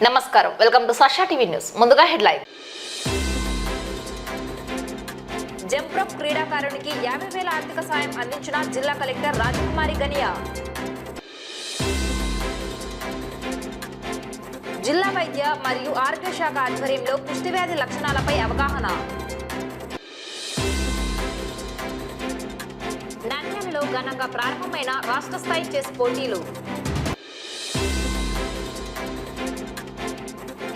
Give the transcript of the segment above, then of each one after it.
నమస్కారం, welcome to సాక్షా TV news. ముందుగా headline. జంప్రోప్ క్రీడాకారునికి 50,000 ఆర్థిక సాయం అందించిన జిల్లా కలెక్టర్ రాజకుమారి గనియా. జిల్లా వైద్య మరియు ఆరోగ్య శాఖ ఆధ్వర్యంలో కుష్ఠవ్యాధి లక్షణాలపై అవగాహన. నంద్యాలలో ఘనంగా ప్రారంభమైన రాష్ట్ర స్థాయి చెస్ పోటీలు.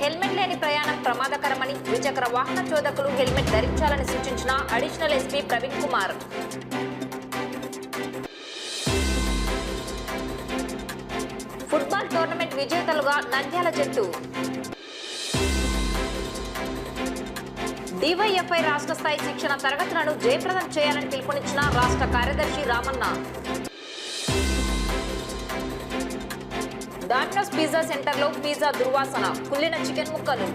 హెల్మెట్ లేని ప్రయాణం ప్రమాదకరమని ద్విచక్ర వాహన చోదకులు హెల్మెట్ ధరించాలని సూచించిన additional SP Praveen Kumar. Football tournament విజేతలుగా నంద్యాల జట్టు. డివైఎఫ్ఐ రాష్ట్ర స్థాయి శిక్షణ తరగతులను జయప్రదం చేయాలని పిలుపునిచ్చిన రాష్ట్ర కార్యదర్శి రామన్న. డామినోస్ పిజ్జా సెంటర్లో పిజ్జా దుర్వాసన, కుళ్ళిన చికెన్ ముక్కలు.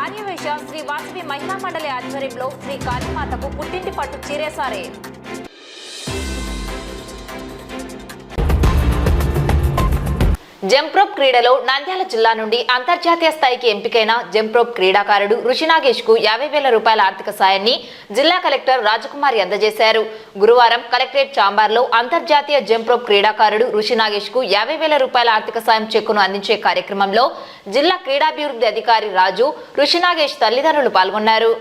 ఆర్యవేశ శ్రీ వాసవి మహిళా మండలి ఆధ్వర్యంలో శ్రీ కాళీమాతకు పుట్టింటి పట్టు చీరేసారే. జంప్రోప్ క్రీడలో నంద్యాల జిల్లా నుండి అంతర్జాతీయ స్థాయికి ఎంపికైన జంప్రోప్ క్రీడాకారుడు రుషినాగేష్ కు 50,000 రూపాయల ఆర్థిక సాయాన్ని జిల్లా కలెక్టర్ రాజకుమారి అందజేశారు. గురువారం కలెక్టరేట్ చాంబార్లో అంతర్జాతీయ జంప్రోప్ క్రీడాకారుడు రుషినాగేష్ కు 50,000 రూపాయల ఆర్థిక సాయం చెక్కును అందించే కార్యక్రమంలో జిల్లా క్రీడాభివృద్ధి అధికారి రాజు, రుషినాగేష్ తల్లిదండ్రులు పాల్గొన్నారు.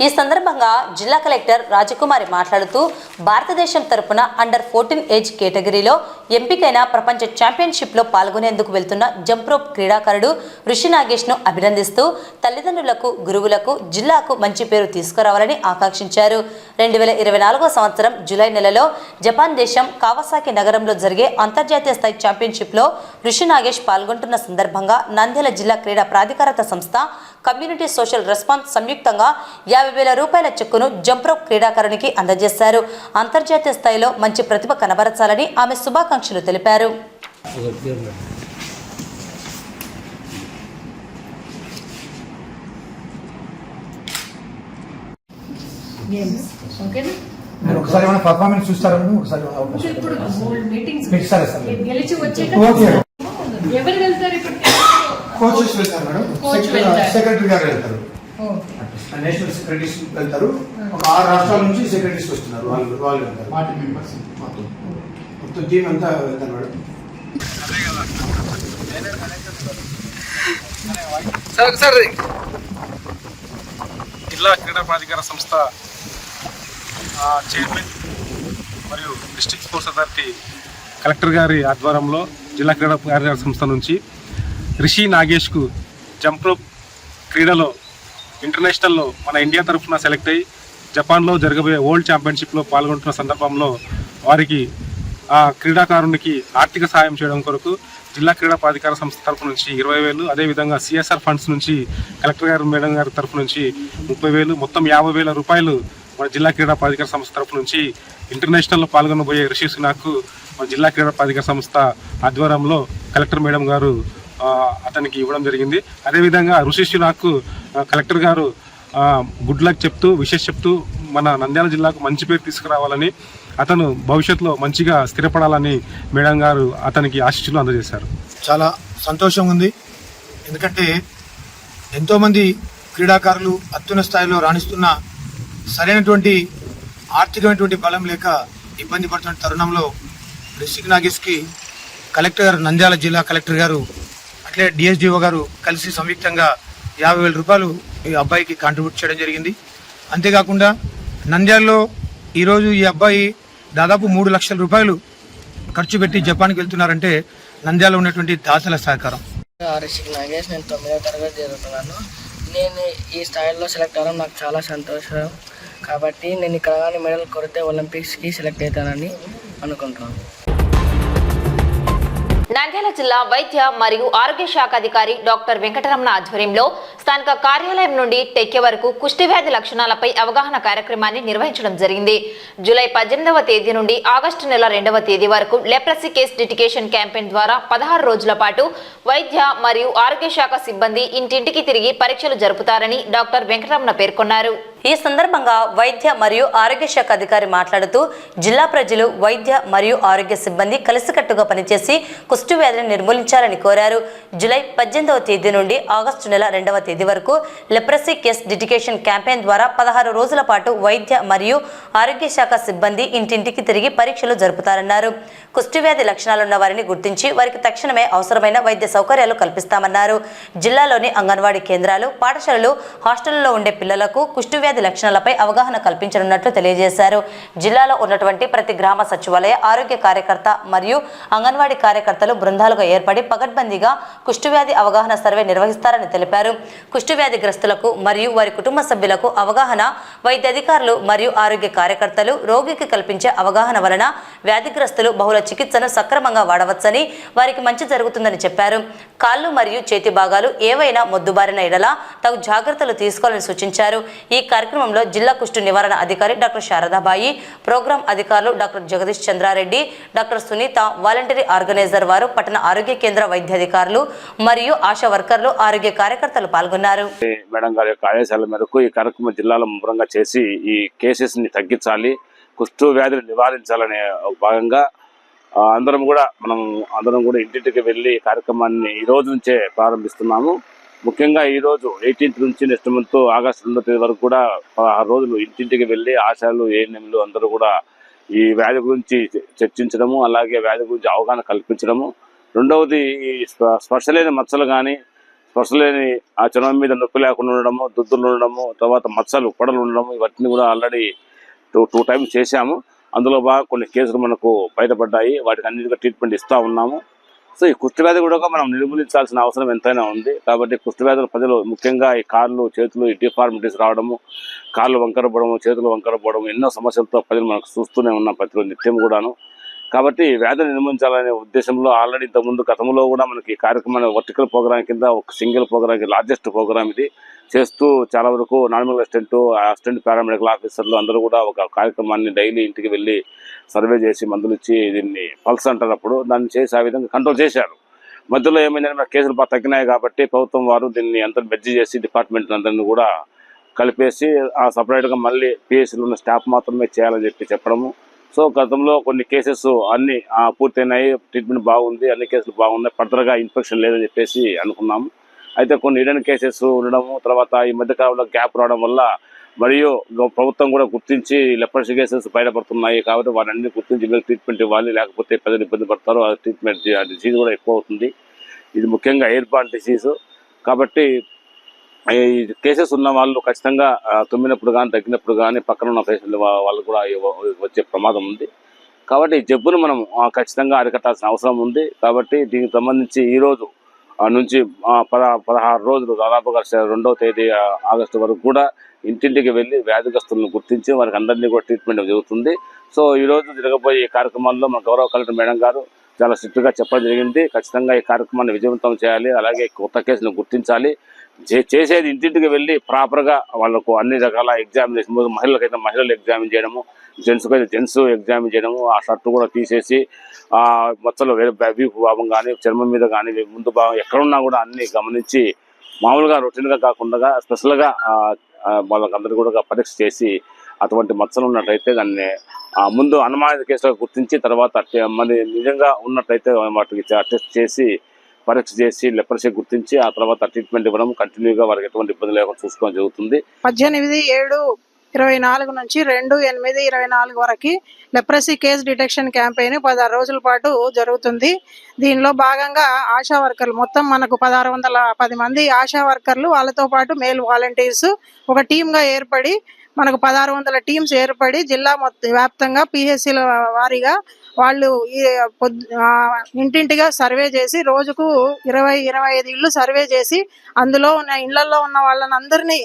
ఈ సందర్భంగా జిల్లా కలెక్టర్ రాజకుమారి మాట్లాడుతూ భారతదేశం తరపున అండర్ 14 ఏజ్ కేటగిరీలో ఎంపికైన ప్రపంచ ఛాంపియన్షిప్లో పాల్గొనేందుకు వెళ్తున్న జంప్రోప్ క్రీడాకారుడు రుషినాగేష్ను అభినందిస్తూ తల్లిదండ్రులకు, గురువులకు, జిల్లాకు మంచి పేరు తీసుకురావాలని ఆకాంక్షించారు. 2024 సంవత్సరం జూలై నెలలో జపాన్ దేశం కావసాకి నగరంలో జరిగే అంతర్జాతీయ స్థాయి ఛాంపియన్షిప్లో రుషినాగేష్ పాల్గొంటున్న సందర్భంగా నంద్యాల జిల్లా క్రీడా ప్రాధికారత సంస్థ, కమ్యూనిటీ సోషల్ రెస్పాన్స్ సంయుక్తంగా 50,000 రూపాయల చెక్కును జంప్రోప్ క్రీడాకారునికి అందజేశారు. అంతర్జాతీయ స్థాయిలో మంచి ప్రతిభ కనబరచాలని ఆమె శుభాకాంక్షలు తెలిపారు. ఒకసారి మన పర్ఫార్మెన్స్ చూస్తారా? ఒకసారి ఎవరు వెళ్తారు? ఇప్పుడు కోచెస్ వెళ్తారు మేడం, సెక్రటరీ గారు వెళ్తారు, నేషనల్ సెక్రటరీస్ వెళ్తారు. ఒక 6 రాష్ట్రాల నుంచి సెక్రటరీస్ వస్తున్నారు, వాళ్ళు వెళ్తారు. మొత్తం టీం అంతా వెళ్తారు మేడం. జిల్లా క్రీడా ప్రాధికార సంస్థ చైర్మన్ మరియు డిస్ట్రిక్ట్ స్పోర్ట్స్ అథారిటీ కలెక్టర్ గారి ఆధ్వర్యంలో జిల్లా క్రీడా ప్రాధికార సంస్థ నుంచి రిషి నాగేష్కు జంప్రోప్ క్రీడలో ఇంటర్నేషనల్లో మన ఇండియా తరఫున సెలెక్ట్ అయ్యి జపాన్లో జరగబోయే వరల్డ్ ఛాంపియన్షిప్లో పాల్గొంటున్న సందర్భంలో వారికి ఆ క్రీడాకారునికి ఆర్థిక సాయం చేయడం కొరకు జిల్లా క్రీడా ప్రాధికార సంస్థ తరఫు నుంచి 20,000, అదేవిధంగా సిఎస్ఆర్ ఫండ్స్ నుంచి కలెక్టర్ గారు, మేడం గారి తరఫు నుంచి 30,000, మొత్తం 50,000 రూపాయలు మన జిల్లా క్రీడా ప్రాధికార సంస్థ తరఫు నుంచి ఇంటర్నేషనల్లో పాల్గొనబోయే రిషి సునాక్కు మన జిల్లా క్రీడా ప్రాధికార సంస్థ ఆధ్వర్యంలో కలెక్టర్ మేడం గారు అతనికి ఇవ్వడం జరిగింది. అదేవిధంగా రుషి సునాక్కు కలెక్టర్ గారు గుడ్ లక్ చెప్తూ, విషెస్ చెప్తూ మన నంద్యాల జిల్లాకు మంచి పేరు తీసుకురావాలని, అతను భవిష్యత్తులో మంచిగా స్థిరపడాలని మేడం గారు అతనికి ఆశీస్సులు అందజేశారు. చాలా సంతోషంగా ఉంది. ఎందుకంటే ఎంతోమంది క్రీడాకారులు అత్యున్నత స్థాయిలో రాణిస్తున్న సరైనటువంటి ఆర్థికమైనటువంటి బలం లేక ఇబ్బంది పడుతున్న తరుణంలో రిషి నాగేష్కి కలెక్టర్ గారు, నంద్యాల జిల్లా కలెక్టర్ గారు, అట్లే డిఎస్డిఓ గారు కలిసి సంయుక్తంగా 50,000 రూపాయలు ఈ అబ్బాయికి కాంట్రిబ్యూట్ చేయడం జరిగింది. అంతేకాకుండా నంద్యాలలో ఈరోజు ఈ అబ్బాయి దాదాపు 3 లక్షల రూపాయలు ఖర్చు పెట్టి జపాన్కి వెళ్తున్నారంటే నంద్యాలలో ఉన్నటువంటి దాతల సహకారం. రిషి నాగేష్, నేను 9వ తరగతి చదువుతున్నాను. నేను ఈ స్థాయిలో సెలెక్ట్ అవ్వడం నాకు చాలా సంతోషం. కాబట్టి నేను ఇక్కడ కానీ మెడల్ కొడితే ఒలింపిక్స్కి సెలెక్ట్ అవుతానని అనుకుంటున్నాను. నంద్యాల జిల్లా వైద్య మరియు ఆరోగ్య శాఖ అధికారి డాక్టర్ వెంకటరమణ ఆధ్వర్యంలో స్థానిక కార్యాలయం నుండి టెక్కే వరకు కుష్టి వ్యాధి లక్షణాలపై అవగాహన కార్యక్రమాన్ని నిర్వహించడం జరిగింది. జూలై 18వ తేదీ నుండి ఆగస్టు నెల 2వ తేదీ వరకు లెప్రసీ కేస్ డిటెక్షన్ క్యాంపెయిన్ ద్వారా 16 రోజుల పాటు వైద్య మరియు ఆరోగ్య శాఖ సిబ్బంది ఇంటింటికి తిరిగి పరీక్షలు జరుపుతారని డాక్టర్ వెంకటరమణ పేర్కొన్నారు. ఈ సందర్భంగా వైద్య మరియు ఆరోగ్య శాఖ అధికారి మాట్లాడుతూ జిల్లా ప్రజలు వైద్య మరియు ఆరోగ్య సిబ్బంది కలిసికట్టుగా పనిచేసి కుష్టు వ్యాధిని నిర్మూలించాలని కోరారు. జూలై 18వ తేదీ నుండి ఆగస్టు నెల 2వ తేదీ వరకు లెప్రసీ కేస్ డిటెక్షన్ క్యాంపెయిన్ ద్వారా 16 రోజుల పాటు వైద్య మరియు ఆరోగ్య శాఖ సిబ్బంది ఇంటింటికి తిరిగి పరీక్షలు జరుపుతారన్నారు. కుష్టు వ్యాధి లక్షణాలున్న వారిని గుర్తించి వారికి తక్షణమే అవసరమైన వైద్య సౌకర్యాలు కల్పిస్తామన్నారు. జిల్లాలోని అంగన్వాడీ కేంద్రాలు, పాఠశాలలు, హాస్టళ్లలో ఉండే పిల్లలకు కుష్టు వ్యాధి లక్షణాలపై అవగాహన కల్పించనున్నట్లు తెలియజేశారు. జిల్లాలో ఉన్నటువంటి ప్రతి గ్రామ సచివాలయ ఆరోగ్య కార్యకర్త మరియు అంగన్వాడీ కార్యకర్తలు బృందాలుగా ఏర్పడి పగడ్బందీగా కుష్టు వ్యాధి అవగాహన సర్వే నిర్వహిస్తారని తెలిపారు. కుష్టు వ్యాధిగ్రస్తులకు మరియు వారి కుటుంబ సభ్యులకు అవగాహన వైద్య అధికారులు మరియు ఆరోగ్య కార్యకర్తలు రోగికి కల్పించే అవగాహన వలన వ్యాధిగ్రస్తులు బహుళ చికిత్సను సక్రమంగా వాడవచ్చని, వారికి మంచి జరుగుతుందని చెప్పారు. కాళ్ళు మరియు చేతి భాగాలు ఏవైనా మొద్దుబారిన ఎడల తగు జాగ్రత్తలు తీసుకోవాలని సూచించారు. ఈ కార్యక్రమంలో జిల్లా కుష్టు నివారణ అధికారి డాక్టర్ శారదాబాయి, ప్రోగ్రాం అధికారులు doctor Jagadish Chandrareddy, doctor Sunitha, voluntary organizer వారు, పట్టణ ఆరోగ్య కేంద్ర వైద్యాధికారులు మరియు ఆశా వర్కర్లు, ఆరోగ్య కార్యకర్తలు పాల్గొన్నారు. మేడం గారి యొక్క ఆదేశాల మేరకు ఈ కార్యక్రమం జిల్లాలో ముమ్మరంగా చేసి ఈ కేసెస్ ని తగ్గించాలి, కుష్టు వ్యాధిని నివారించాలనే భాగంగా అందరం కూడా ఇంటింటికి వెళ్ళి కార్యక్రమాన్ని ఈ రోజు నుంచే ప్రారంభిస్తున్నాము. ముఖ్యంగా ఈ రోజు 18th నుంచి నెక్స్ట్ మంత్ ఆగస్టు 2వ తేదీ వరకు కూడా 16 రోజులు ఇంటింటికి వెళ్ళి ఆశాలు, ఏఎన్ఎంలు అందరూ కూడా ఈ వ్యాధి గురించి చర్చించడము, అలాగే వ్యాధి గురించి అవగాహన కల్పించడము. రెండవది ఈ స్పర్శలేని మచ్చలు కానీ, స్పర్శలేని ఆ చర్మం మీద నొప్పి లేకుండా ఉండడము, దుద్దులు ఉండడము, తర్వాత మచ్చలు, పొడలు ఉండడము, ఇవన్నీ కూడా ఆల్రెడీ టూ టైమ్స్ చేశాము. అందులో బాగా కొన్ని కేసులు మనకు బయటపడ్డాయి. వాటికి అన్నిటికీ ట్రీట్మెంట్ ఇస్తూ ఉన్నాము. సో ఈ కుష్టు వ్యాధి కూడా మనం నిర్మూలించాల్సిన అవసరం ఎంతైనా ఉంది. కాబట్టి కుష్టు వ్యాధుల ప్రజలు ముఖ్యంగా ఈ కాళ్ళు, చేతులు, ఈ డిఫార్మిటీస్ రావడము, కాళ్ళు వంకరపోవడము, చేతులు వంకరపోవడము, ఎన్నో సమస్యలతో ప్రజలు మనకు చూస్తూనే ఉన్నాం ప్రతిరోజు నిత్యం కూడాను. కాబట్టి వ్యాధిని నిర్మించాలనే ఉద్దేశంలో ఆల్రెడీ ఇంతకుముందు గతంలో కూడా మనకి ఈ కార్యక్రమాన్ని వర్టికల్ ప్రోగ్రామ్ కింద ఒక సింగిల్ ప్రోగ్రామ్, లార్జెస్ట్ ప్రోగ్రామ్ ఇది చేస్తూ చాలా వరకు నార్మల్ అసిస్టెంట్ పారామెడికల్ ఆఫీసర్లు అందరూ కూడా ఒక కార్యక్రమాన్ని డైలీ ఇంటికి వెళ్ళి సర్వే చేసి మందులు ఇచ్చి దీన్ని పల్స్ అంటున్నప్పుడు దాన్ని చేసి ఆ విధంగా కంట్రోల్ చేశారు. మధ్యలో ఏమైందంటే కేసులు బాగా తగ్గినాయి కాబట్టి ప్రభుత్వం వారు దీన్ని అంతా మెర్జీ చేసి డిపార్ట్మెంట్ అందరినీ కూడా కలిపేసి ఆ సపరేట్గా మళ్ళీ పిఎస్సీలో ఉన్న స్టాఫ్ మాత్రమే చేయాలని చెప్పడము. సో గతంలో కొన్ని కేసెస్ అన్ని పూర్తయినాయి, ట్రీట్మెంట్ బాగుంది, అన్ని కేసులు బాగున్నాయి, ఫర్దర్గా ఇన్ఫెక్షన్ లేదని చెప్పేసి అనుకున్నాము. అయితే కొన్ని హిడెన్ కేసెస్ ఉండడము, తర్వాత ఈ మధ్యకాలంలో గ్యాప్ రావడం వల్ల మరియు ప్రభుత్వం కూడా గుర్తించి లెప్రసీ కేసెస్ బయటపడుతున్నాయి. కాబట్టి వాటిని గుర్తించి వీళ్ళకి ట్రీట్మెంట్ ఇవ్వాలి, లేకపోతే ప్రజలు ఇబ్బంది పడతారు. ఆ ట్రీట్మెంట్ ఆ డిసీజ్ కూడా ఎక్కువ అవుతుంది. ఇది ముఖ్యంగా ఎయిర్ బార్న్ డిసీజు. కాబట్టి ఈ కేసెస్ ఉన్న వాళ్ళు ఖచ్చితంగా తుమ్మినప్పుడు కానీ, తగ్గినప్పుడు కానీ పక్కన ఉన్న పేషెంట్లు వాళ్ళు కూడా వచ్చే ప్రమాదం ఉంది. కాబట్టి ఈ జబ్బును మనం ఖచ్చితంగా అరికట్టాల్సిన అవసరం ఉంది. కాబట్టి దీనికి సంబంధించి ఈ రోజు నుంచి 16 రోజులు దాదాపుగా 2వ తేదీ ఆగస్టు వరకు కూడా ఇంటింటికి వెళ్ళి వ్యాధిగ్రస్తులను గుర్తించి వారికి అందరినీ కూడా ట్రీట్మెంట్ జరుగుతుంది. సో ఈ రోజు జరగబోయే కార్యక్రమాల్లో మన గౌరవ కలెక్టర్ మేడం గారు చాలా స్ట్రిక్ట్గా చెప్పడం జరిగింది. ఖచ్చితంగా ఈ కార్యక్రమాన్ని విజయవంతం చేయాలి, అలాగే కొత్త కేసులను గుర్తించాలి. చేసేది ఇంటింటికి వెళ్ళి ప్రాపర్గా వాళ్ళకు అన్ని రకాల ఎగ్జామినేషన్, మహిళలకైతే మహిళలు ఎగ్జామిన్ చేయడము, జెంట్స్కి అయితే జెంట్స్ ఎగ్జామిన్ చేయడము, ఆ షర్ట్ కూడా తీసేసి మచ్చలు వేరే వీపు భాగం కానీ, చర్మం మీద కానీ, ముందు భాగం ఎక్కడున్నా కూడా అన్ని గమనించి మామూలుగా రొటీన్గా కాకుండా స్పెషల్గా వాళ్ళకందరూ కూడా పరీక్ష చేసి అటువంటి మచ్చలు ఉన్నట్టయితే దాన్ని ముందు అనుమానిత కేసులుగా గుర్తించి తర్వాత మరి నిజంగా ఉన్నట్టయితే వాటికి టెస్ట్ చేసి పరీక్ష చేసి లెప్రసీ గుర్తించి ఆ తర్వాత ట్రీట్మెంట్ ఇవ్వడం, కంటిన్యూగా వారికి ఎటువంటి ఇబ్బంది లేకుండా చూసుకోవడం జరుగుతుంది. 18/7/24 నుంచి 2/8/24 వరకు లెప్రసీ కేస్ డిటెక్షన్ క్యాంపెయిన్ 16 రోజుల పాటు జరుగుతుంది. దీనిలో భాగంగా ఆశా వర్కర్లు మొత్తం మనకు 1610 మంది ఆశా వర్కర్లు, వాళ్ళతో పాటు మేల్ వాలంటీర్స్ ఒక టీమ్గా ఏర్పడి మనకు 1600 టీమ్స్ ఏర్పడి జిల్లా వ్యాప్తంగా పిహెచ్సిల వారీగా వాళ్ళు ఇంటింటిగా సర్వే చేసి రోజుకు 20-25 ఇళ్ళు సర్వే చేసి అందులో ఉన్న ఇళ్లలో ఉన్న వాళ్ళని అందరినీ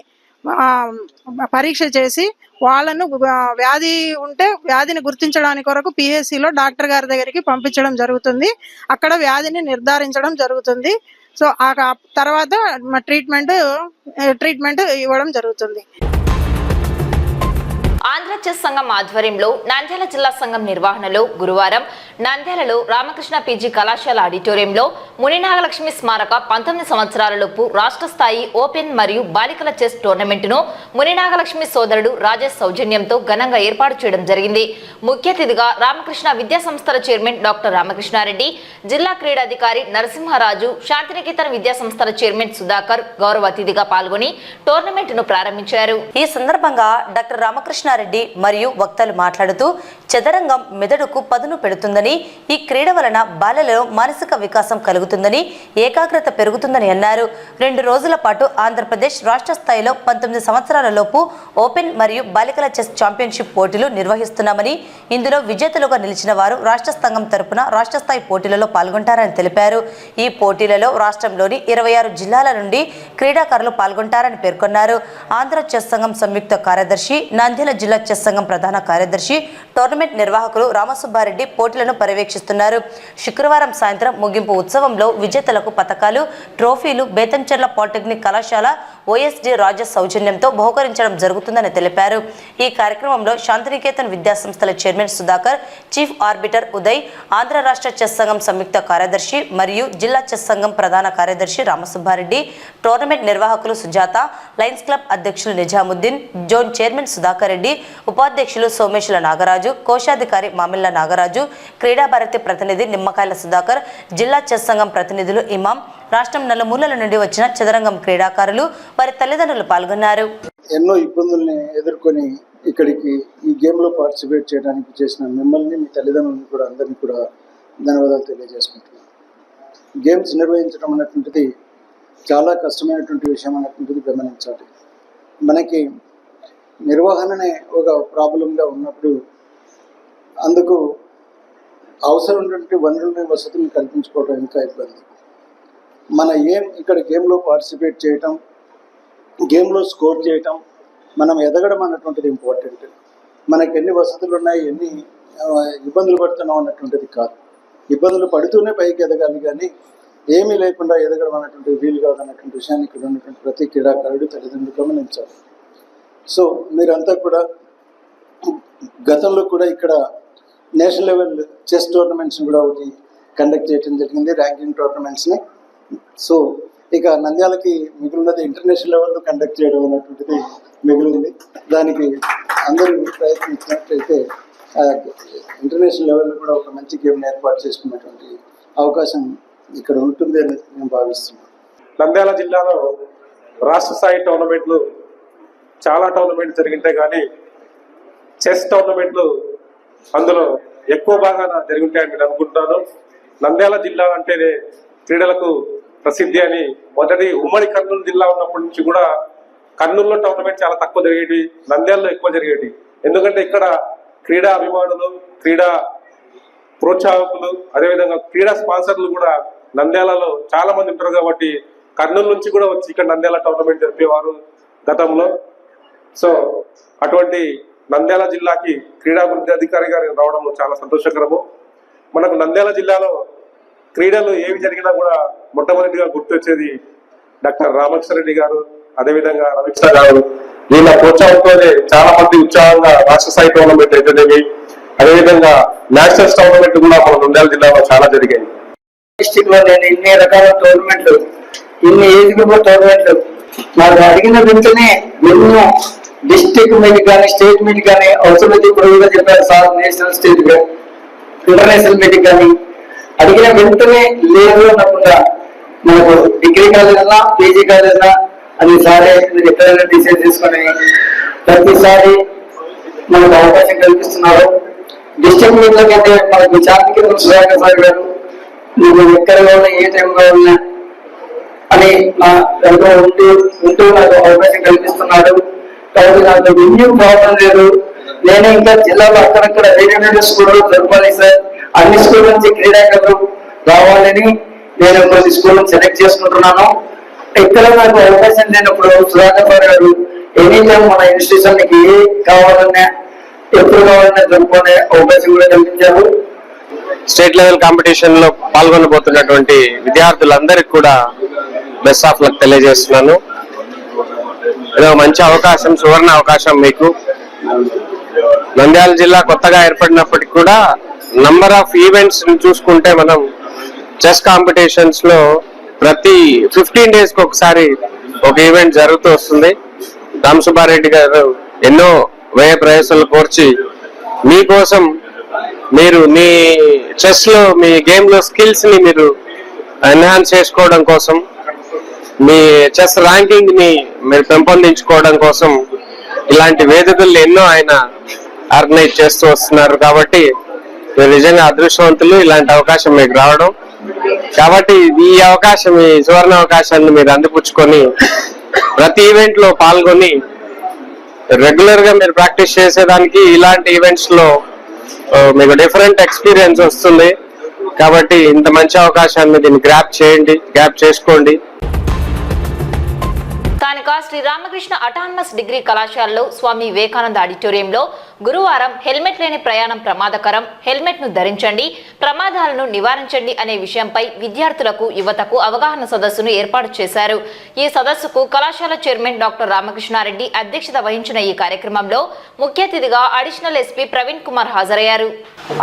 పరీక్ష చేసి వాళ్ళను వ్యాధి ఉంటే వ్యాధిని గుర్తించడానికి కొరకు పిహెచ్సిలో డాక్టర్ గారి దగ్గరికి పంపించడం జరుగుతుంది. అక్కడ వ్యాధిని నిర్ధారించడం జరుగుతుంది. సో ఆ తర్వాత ట్రీట్మెంట్ ఇవ్వడం జరుగుతుంది. ఆంధ్ర చెస్ సంఘం ఆధ్వర్యంలో నంద్యాల జిల్లా సంఘం నిర్వహణలో గురువారం నంద్యాలలో రామకృష్ణ పీజీ కళాశాల ఆడిటోరియంలో మునినాగలక్ష్మి స్మారక 19 సంవత్సరాలలోపు రాష్ట్ర స్థాయి ఓపెన్ మరియు బాలికల చెస్ టోర్నమెంటును మునినాగలక్ష్మి సోదరుడు రాజేష్ సౌజన్యంతో ఘనంగా ఏర్పాటు చేయడం జరిగింది. ముఖ్య అతిథిగా రామకృష్ణ విద్యా సంస్థల చైర్మన్ డాక్టర్ రామకృష్ణారెడ్డి, జిల్లా క్రీడాధికారి నరసింహారాజు, శాంతినికేతన్ విద్యా సంస్థల చైర్మన్ సుధాకర్ గౌరవ అతిథిగా పాల్గొని టోర్నమెంటును ప్రారంభించారు. ఈ సందర్భంగా డాక్టర్ రామకృష్ణారెడ్డి మరియు వక్తలు మాట్లాడుతూ చదరంగం మెదడుకు పదును పెడుతుందని, ఈ క్రీడ వలన బాలలలో మానసిక వికాసం కలుగుతుందని, ఏకాగ్రత పెరుగుతుందని అన్నారు. 2 రోజుల పాటు ఆంధ్రప్రదేశ్ రాష్ట్ర స్థాయిలో 19 సంవత్సరాల లోపు ఓపెన్ మరియు బాలికల చెస్ ఛాంపియన్షిప్ పోటీలు నిర్వహిస్తున్నామని, ఇందులో విజేతలుగా నిలిచిన వారు రాష్ట్ర సంఘం తరపున రాష్ట్ర స్థాయి పోటీలలో పాల్గొంటారని తెలిపారు. ఈ పోటీలలో రాష్ట్రంలోని 26 జిల్లాల నుండి క్రీడాకారులు పాల్గొంటారని పేర్కొన్నారు. ఆంధ్ర చెస్ సంఘం సంయుక్త కార్యదర్శి, నంద్యాల జిల్లా చెస్ సంఘం ప్రధాన కార్యదర్శి, టోర్నమెంట్ నిర్వాహకులు రామసుబ్బారెడ్డి పోటీలను పర్యవేక్షిస్తున్నారు. శుక్రవారం సాయంత్రం ముగింపు ఉత్సవంలో విజేతలకు పతకాలు, ట్రోఫీలు బేతంచెర్ల పాలిటెక్నిక్ కళాశాల ఓఎస్డి రాజేష్ సౌజన్యంతో బహుకరించడం జరుగుతుందని తెలిపారు. ఈ కార్యక్రమంలో శాంతినికేతన్ విద్యా సంస్థల chairman Sudhakar, chief arbiter Uday, Andhra రాష్ట్ర చెస్ సంఘం సంయుక్త కార్యదర్శి మరియు జిల్లా చెస్ సంఘం ప్రధాన కార్యదర్శి రామసుబ్బారెడ్డి, టోర్నమెంట్ నిర్వాహకులు సుజాత, లయన్స్ క్లబ్ అధ్యక్షులు నిజాముద్దీన్, జోన్ చైర్మన్ సుధాకర్ రెడ్డి, ఉపాధ్యక్షులు సోమేశ్వర నాగరాజు, కోశాధికారి మామిళ్ళ నాగరాజు, క్రీడా భారతి ప్రతినిధి నిమ్మకాయల సుధాకర్, జిల్లా చెస్ సంఘం ప్రతినిధులు ఇమాం, రాష్ట్రం నలుమూలల నుండి వచ్చిన చదరంగం క్రీడాకారులు, వారి తల్లిదండ్రులు పాల్గొన్నారు. ఎన్నో ఇబ్బందుల్ని ఎదుర్కొని ఇక్కడికి ఈ గేమ్లో పార్టిసిపేట్ చేయడానికి చేసిన మిమ్మల్ని, మీ తల్లిదండ్రులను కూడా అందరినీ కూడా ధన్యవాదాలు తెలియజేసుకుంటున్నాను. గేమ్స్ నిర్వహించడం అన్నటువంటిది చాలా కష్టమైనటువంటి విషయం అన్నటువంటిది గమనించాలి. మనకి నిర్వహణనే ఒక ప్రాబ్లంగా ఉన్నప్పుడు అందుకు అవసరమైనటువంటి వనరులని, వసతులను కల్పించుకోవడం ఇంకా ఇబ్బంది. మన ఇక్కడ గేమ్లో పార్టిసిపేట్ చేయటం, గేమ్లో స్కోర్ చేయటం, మనం ఎదగడం అన్నటువంటిది ఇంపార్టెంట్. మనకి ఎన్ని వసతులు ఉన్నాయి, ఎన్ని ఇబ్బందులు పడుతున్నాం అన్నటువంటిది కాదు. ఇబ్బందులు పడుతూనే పైకి ఎదగాలి, కానీ ఏమీ లేకుండా ఎదగడం అన్నటువంటిది వీలు కాదు అన్నటువంటి విషయాన్ని ఇక్కడ ఉన్నటువంటి ప్రతి క్రీడాకారుడు తల్లిదండ్రులు గమనించాలి. సో మీరంతా కూడా గతంలో కూడా ఇక్కడ నేషనల్ లెవెల్ చెస్ టోర్నమెంట్స్ని కూడా ఒకటి కండక్ట్ చేయడం జరిగింది, ర్యాంకింగ్ టోర్నమెంట్స్ని. సో ఇక నంద్యాలకి మిగిలినది ఇంటర్నేషనల్ లెవెల్లో కండక్ట్ చేయడం అనేటువంటిది మిగిలింది. దానికి అందరూ ప్రయత్నించినట్లయితే ఇంటర్నేషనల్ లెవెల్లో కూడా ఒక మంచి గేమ్ని ఏర్పాటు చేసుకున్నటువంటి అవకాశం ఇక్కడ ఉంటుంది అని నేను భావిస్తున్నాను. నంద్యాల జిల్లాలో రాష్ట్ర స్థాయి టోర్నమెంట్లు చాలా టోర్నమెంట్లు జరిగింటాయి, కానీ చెస్ టోర్నమెంట్లు అందులో ఎక్కువ బాగా జరుగుంటాయని నేను అనుకుంటున్నాను. నంద్యాల జిల్లా అంటేనే క్రీడలకు ప్రసిద్ధి అని మొదటి ఉమ్మడి కర్నూలు జిల్లా ఉన్నప్పటి నుంచి కూడా కర్నూలులో టోర్నమెంట్ చాలా తక్కువ జరిగేవి, నంద్యాలలో ఎక్కువ జరిగేవి. ఎందుకంటే ఇక్కడ క్రీడా అభిమానులు, క్రీడా ప్రోత్సాహకులు, అదేవిధంగా క్రీడా స్పాన్సర్లు కూడా నంద్యాలలో చాలా మంది ఉంటారు. కాబట్టి కర్నూలు నుంచి కూడా వచ్చి ఇక్కడ నంద్యాల టోర్నమెంట్ జరిపేవారు గతంలో. సో అటువంటి నంద్యాల జిల్లాకి క్రీడాభివృద్ధి అధికారి గారు రావడం చాలా సంతోషకరము. మనకు నంద్యాల జిల్లాలో క్రీడలు ఏవి జరిగినా కూడా మొట్టమొదటిగా గుర్తొచ్చేది డాక్టర్ రామకృష్ణారెడ్డి గారు, అదేవిధంగా రవికృష్ణ గారు. వీళ్ళ ప్రోత్సాహంతోనే చాలా మంది ఉత్సాహంగా రాష్ట్ర స్థాయి టోర్నమెంట్ అయితేనేవి, అదేవిధంగా నేషనల్స్ టోర్నమెంట్ కూడా మన నంద్యాల జిల్లాలో చాలా జరిగాయి. డిస్ట్రిక్ట్ లో నేను ఇన్ని రకాల టోర్నమెంట్లు, ఇన్ని ఏజ్ గ్రూప్ టోర్నమెంట్లు నాకు అడిగిన వెంటనే ఎన్నో డిస్ట్రిక్ట్ మీట్ కానీ స్టేట్ మీట్ కానీ అవసరమైతే ఇప్పుడు కూడా చెప్పారు sir, national state international meeting కానీ అడిగిన వెంటనే లేదు అనకుండా మనకు డిగ్రీ కాలేజ్ అన్నా పీజీ కాలేజ్ అన్నా అది సారే మీరు ఎక్కడైనా డిసైడ్ చేసుకొని ప్రతిసారి మనకు అవకాశం కల్పిస్తున్నారు. డిస్ట్రిక్ట్ మీట్లకి అయితే మనకు శాంతినికేతన్ సుధాకర్ సార్ గారు నువ్వు ఎక్కడగా ఉన్నా ఏ టైంలో ఉన్నా అని నా ఎంతో ఉంటూ నాకు అవకాశం కల్పిస్తున్నాడు. కాబట్టి నాకు ఎన్ని ప్రాబ్లం లేదు. నేను ఇంకా జిల్లాలో అక్కడక్కడ వేరే స్కూల్లో జరపాలి సార్, అన్ని స్కూల్ నుంచి క్రీడాకారులు రావాలని నేను కొన్ని స్కూల్ సెలెక్ట్ చేసుకుంటున్నాను. ఇక్కడ నాకు అవకాశం లేనప్పుడు సుధాకర్ సార్ గారు ఎనీ టైం మన ఇన్స్టిట్యూషన్ కి ఏ కావాలన్నా ఎప్పుడు కావాలన్నా జరుపుకునే అవకాశం కూడా కల్పించారు. స్టేట్ లెవెల్ కాంపిటీషన్ లో పాల్గొనబోతున్నటువంటి విద్యార్థులందరికీ కూడా బెస్ట్ ఆఫ్ లక్ తెలియజేస్తున్నాను. ఇదో మంచి అవకాశం, సువర్ణ అవకాశం మీకు. నంద్యాల జిల్లా కొత్తగా ఏర్పడినప్పటికీ కూడా నంబర్ ఆఫ్ ఈవెంట్స్ చూసుకుంటే మనం చెస్ కాంపిటీషన్స్ లో ప్రతి 15 days కి ఒకసారి ఒక ఈవెంట్ జరుగుతూ వస్తుంది. రామ్ సుబ్బారెడ్డి గారు ఎన్నో వ్యయ ప్రయాసాలు కోర్చి మీకోసం మీరు మీ చెస్ లో మీ గేమ్ లో స్కిల్స్ ని మీరు ఎన్హాన్స్ చేసుకోవడం కోసం, మీ చెస్ ర్యాంకింగ్ ని మీరు పెంపొందించుకోవడం కోసం ఇలాంటి వేదికలు ఎన్నో ఆయన ఆర్గనైజ్ చేస్తూ వస్తున్నారు. కాబట్టి మీరు నిజంగా అదృష్టవంతులు, ఇలాంటి అవకాశం మీకు రావడం. కాబట్టి ఈ అవకాశం, ఈ సువర్ణ అవకాశాన్ని మీరు అందిపుచ్చుకొని ప్రతి ఈవెంట్ లో పాల్గొని రెగ్యులర్ గా మీరు ప్రాక్టీస్ చేసేదానికి ఇలాంటి ఈవెంట్స్ లో మీకు డిఫరెంట్ ఎక్స్పీరియన్స్ వస్తుంది. కాబట్టి ఇంత మంచి అవకాశాన్ని దీన్ని గ్రాప్ చేసుకోండి. స్థానిక శ్రీ రామకృష్ణ అటానమస్ డిగ్రీ కళాశాలలో స్వామి వివేకానంద ఆడిటోరియంలో గురువారం హెల్మెట్ లేని ప్రయాణం ప్రమాదకరం, హెల్మెట్ ను ధరించండి, ప్రమాదాలను నివారించండి అనే విషయంపై విద్యార్థులకు, యువతకు అవగాహన సదస్సును ఏర్పాటు చేశారు. ఈ సదస్సుకు కళాశాల చైర్మన్ డాక్టర్ రామకృష్ణారెడ్డి అధ్యక్షత వహించిన ఈ కార్యక్రమంలో ముఖ్య అతిథిగా అడిషనల్ ఎస్పీ ప్రవీణ్ కుమార్ హాజరయ్యారు.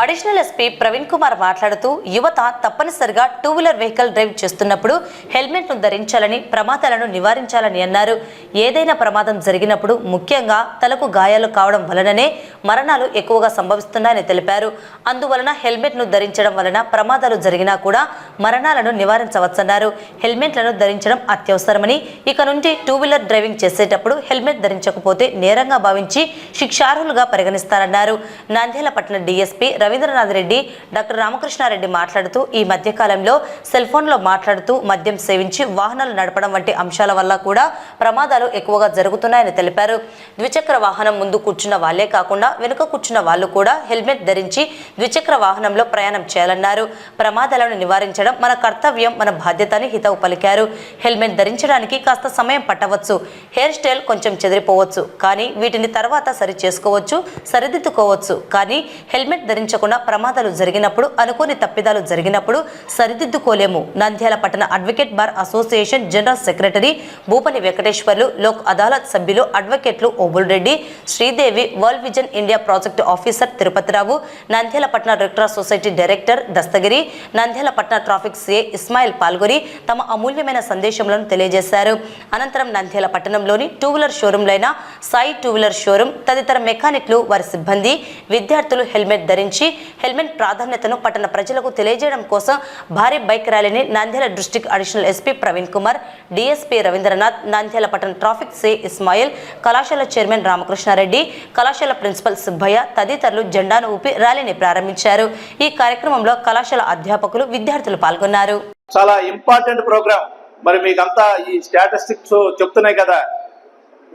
అడిషనల్ ఎస్పీ ప్రవీణ్ కుమార్ మాట్లాడుతూ యువత తప్పనిసరిగా 2-వీలర్ వెహికల్ డ్రైవ్ చేస్తున్నప్పుడు హెల్మెట్ ను ధరించాలని, ప్రమాదాలను నివారించాలని అన్నారు. ఏదైనా ప్రమాదం జరిగినప్పుడు ముఖ్యంగా తలకు గాయాలు కావడం వలననే మరణాలు ఎక్కువగా సంభవిస్తున్నాయని తెలిపారు. అందువలన హెల్మెట్ ను ధరించడం వలన ప్రమాదాలు జరిగినా కూడా మరణాలను నివారించవచ్చన్నారు. హెల్మెట్లను ధరించడం అత్యవసరమని, ఇక నుండి 2-వీలర్ డ్రైవింగ్ చేసేటప్పుడు హెల్మెట్ ధరించకపోతే నేరంగా భావించి శిక్షార్హులుగా పరిగణిస్తారన్నారు. నంద్యాల పట్టణ డీఎస్పీ రవీంద్రనాథ్ రెడ్డి, డాక్టర్ రామకృష్ణారెడ్డి మాట్లాడుతూ ఈ మధ్యకాలంలో సెల్ ఫోన్లో మాట్లాడుతూ మద్యం సేవించి వాహనాలు నడపడం వంటి అంశాల వల్ల కూడా ప్రమాదాలు ఎక్కువగా జరుగుతున్నాయని తెలిపారు. ద్విచక్ర వాహనం ముందు కూర్చున్న వాళ్లే కాకుండా వెనుక కూర్చున్న వాళ్ళు కూడా హెల్మెట్ ధరించి ద్విచక్ర వాహనంలో ప్రయాణం చేయాలన్నారు. ప్రమాదాలను నివారించడం మన కర్తవ్యం, మన బాధ్యత అని హితవు పలికారు. హెల్మెట్ ధరించడానికి కాస్త సమయం పట్టవచ్చు, హెయిర్ స్టైల్ కొంచెం చెదిరిపోవచ్చు, కానీ వీటిని తర్వాత సరి చేసుకోవచ్చు, సరిదిద్దుకోవచ్చు. కానీ హెల్మెట్ ధరించకుండా ప్రమాదాలు జరిగినప్పుడు, అనుకోని తప్పిదాలు జరిగినప్పుడు సరిదిద్దుకోలేము. నంద్యాల పట్టణ advocate bar association general secretary Bhupani Venkateswarlu, Lok Adalat సభ్యులు అడ్వకేట్లు Obul Reddy, Sridevi, World Vision India project officer Tirupati Rao, Nandyal పట్టణ red society director Dastagiri, Nandyal పట్టణ ట్రాఫిక్ సిఐ ఇస్మాయిల్ పాల్గొని తమ అమూల్యమైన సందేశములను తెలియజేశారు. అనంతరం నంద్యాల పట్టణంలోని 2-వీలర్ షోరూంలైన సాయి 2-వీలర్ షోరూం తదితర మెకానిక్లు, వారి సిబ్బంది, విద్యార్థులు హెల్మెట్ ధరించి హెల్మెట్ ప్రాధాన్యతను పట్టణ ప్రజలకు తెలియజేయడం కోసం భారీ బైక్ ర్యాలీని Nandyal district additional SP Praveen Kumar, DSP Ravindranath, Nandyal పట్టణ ట్రాఫిక్ సిఐ ఇస్మాయిల్, కళాశాల చైర్మన్ రామకృష్ణారెడ్డి, కళాశాల ప్రిన్సిపల్ సుబ్బయ్య తదితరులు జెండాను ఊపి ర్యాలీని ప్రారంభించారు. ఈ కార్యక్రమంలో కళాశాల అధ్యాపకులు, విద్యార్థులు పాల్గొన్నారు. చాలా ఇంపార్టెంట్ ప్రోగ్రామ్. మరి మీకంతా ఈ స్టాటిస్టిక్స్ చెప్తున్నాయి కదా,